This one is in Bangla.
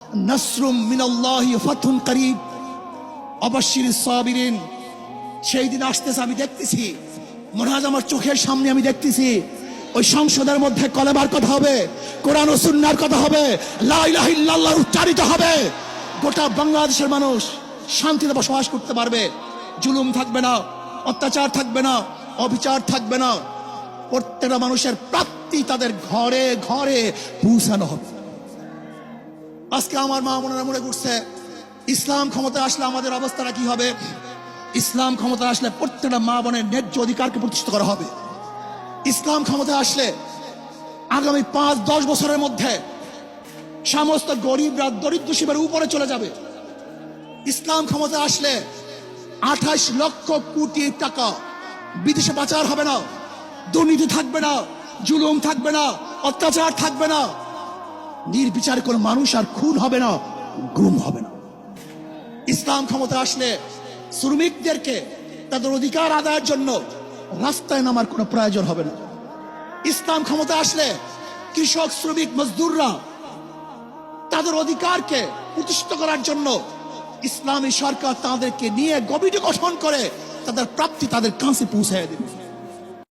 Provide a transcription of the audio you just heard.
নাসরুম মিনাল্লাহি ফাতহুন করিব, অবাশশিরিস সাবিরিন। সেই দিন আসতেছে, আমি দেখতেছি, মনে হয় আমার চোখের সামনে আমি দেখতেছি ওই সংসদের মধ্যে কলেমার কথা হবে, কোরআন ও সুন্নাহর কথা হবে, লা ইলাহা ইল্লাল্লাহ উচ্চারিত হবে। গোটা বাংলাদেশের মানুষ শান্তিতে বসবাস করতে পারবে, জুলুম থাকবে না, অত্যাচার থাকবে না, অবিচার থাকবে না। প্রত্যেকটা মানুষের প্রাপ্তি তাদের ঘরে ঘরে পৌঁছানো হবে। আজকে আমার মা বোনেরা মনে করছে ইসলাম ক্ষমতা আসলে আমাদের অবস্থাটা কি হবে। ইসলাম ক্ষমতা আসলে প্রত্যেকটা মা বোনের ন্যায্য অধিকারকে প্রতিষ্ঠিত করা হবে। ইসলাম ক্ষমতা আসলে আগামী 5-10 বছরের মধ্যে সমস্ত গরিবরা দরিদ্র সীমার উপরে চলে যাবে। ইসলাম ক্ষমতা আসলে 28 লক্ষ কোটি টাকা বিদেশে পাচার হবে না, দুর্নীতি থাকবে না, জুলুম থাকবে না, অত্যাচার থাকবে না, নির্বিচারে কোনো মানুষ আর খুন হবে না, গুম হবে না। ইসলাম ক্ষমতা আসলে শ্রমিকদেরকে তাদের অধিকার আদায়ের জন্য রাস্তায় নামার কোনো প্রয়োজন হবে না। ইসলাম ক্ষমতা আসলে কৃষক, শ্রমিক, মজদুররা তাদের অধিকারকে প্রতিষ্ঠিত করার জন্য ইসলামী সরকার তাদেরকে নিয়ে কমিটি গঠন করে তাদের প্রাপ্তি তাদের কাছে পৌঁছায় দেবে।